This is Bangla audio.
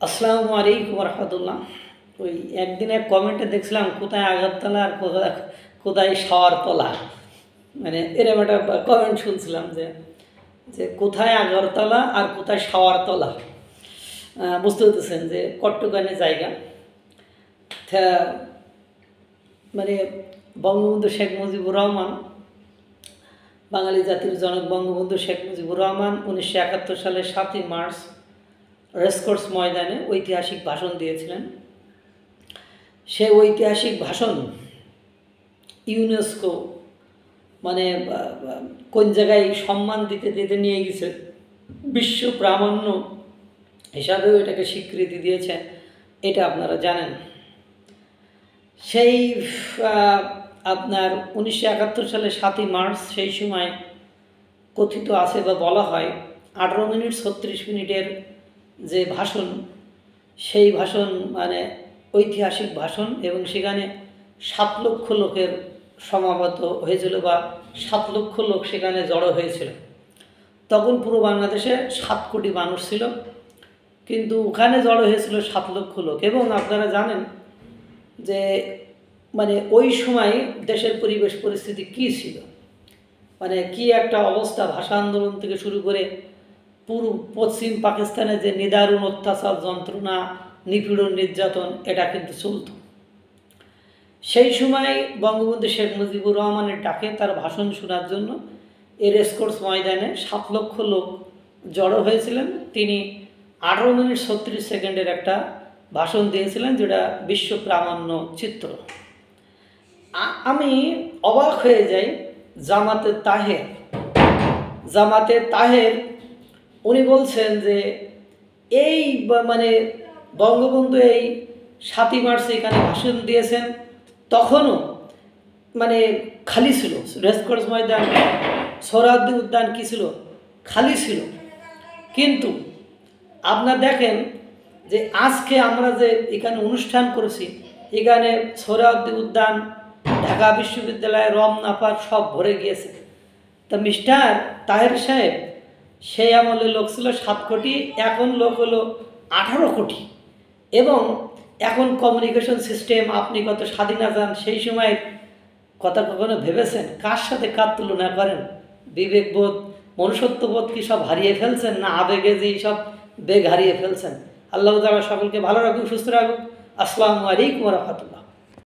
আসসালামু আলাইকুম রহমতুল্লাহ। ওই একদিন এক কমেন্টে দেখছিলাম কোথায় আগরতলা আর কোথায় শাওয়ারতলা, মানে এরকম একটা কমেন্ট শুনছিলাম যে যে কোথায় আগরতলা আর কোথায় শাওয়ারতলা। বুঝতে হতেছেন যে কট্টুকানি জায়গা। মানে বঙ্গবন্ধু শেখ মুজিবুর রহমান, বাঙালি জাতির জনক বঙ্গবন্ধু শেখ মুজিবুর রহমান 1971 সালের 7ই মার্চ রেসকোর্স ময়দানে ঐতিহাসিক ভাষণ দিয়েছিলেন। সে ঐতিহাসিক ভাষণ ইউনেস্কো মানে কোন জায়গায় সম্মান দিতে দিতে নিয়ে গেছে, বিশ্ব প্রামাণ্য হিসাবেও এটাকে স্বীকৃতি দিয়েছে, এটা আপনারা জানেন। সেই আপনার 1971 সালের 7ই মার্চ সেই সময় কথিত আছে বা বলা হয় 18 মিনিট 36 মিনিটের যে ভাষণ, সেই ভাষণ মানে ঐতিহাসিক ভাষণ, এবং সেখানে 7 লক্ষ লোকের সমাবেত হয়েছিল বা 7 লক্ষ লোক সেখানে জড়ো হয়েছিল। তখন পুরো বাংলাদেশে 7 কোটি মানুষ ছিল, কিন্তু ওখানে জড়ো হয়েছিল 7 লক্ষ লোক। এবং আপনারা জানেন যে মানে ওই সময় দেশের পরিবেশ পরিস্থিতি কী ছিল, মানে কি একটা অবস্থা। ভাষা আন্দোলন থেকে শুরু করে পুরো পশ্চিম পাকিস্তানে যে নিদারুণ অত্যাচার, যন্ত্রণা, নিপীড়ন, নির্যাতন, এটা কিন্তু চলত। সেই সময় বঙ্গবন্ধু শেখ মুজিবুর রহমানের ডাকে তার ভাষণ শোনার জন্য এই রেসকোর্স ময়দানে 7 লক্ষ লোক জড়ো হয়েছিলেন। তিনি 18 মিনিট 36 সেকেন্ডের একটা ভাষণ দিয়েছিলেন, যেটা বিশ্ব প্রামাণ্য চিত্র। আমি অবাক হয়ে যাই। জামাতে তাহের উনি বলছেন যে এই মানে বঙ্গবন্ধু এই 7ই মার্চ এখানে ভাষণ দিয়েছেন, তখনও মানে খালি ছিল রেসকোর্স ময়দান, সোহরাওয়ার্দী উদ্যান কী ছিল, খালি ছিল। কিন্তু আপনারা দেখেন যে আজকে আমরা যে এখানে অনুষ্ঠান করেছি, এখানে সোহরাওয়ার্দী উদ্যান, ঢাকা বিশ্ববিদ্যালয়, রমনা পার্ক সব ভরে গিয়েছে। তা মিস্টার তাহের সাহেব, সেই আমলে লোক ছিল 7 কোটি, এখন লোক হলো 18 কোটি। এবং এখন কমিউনিকেশন সিস্টেম, আপনি কত স্বাধীনতা যান, সেই সময়ের কথা কখনো ভেবেছেন? কার সাথে কার তুলনা করেন? বিবেকবোধ, মনুষ্যত্ববোধ কি সব হারিয়ে ফেলছেন, না আবেগে যে সব বেগ হারিয়ে ফেলছেন? আল্লাহ তাআলা সকলকে ভালো রাখুক, সুস্থ রাখুক। আসসালামু আলাইকুম ওয়া রাহমাতুল্লাহ।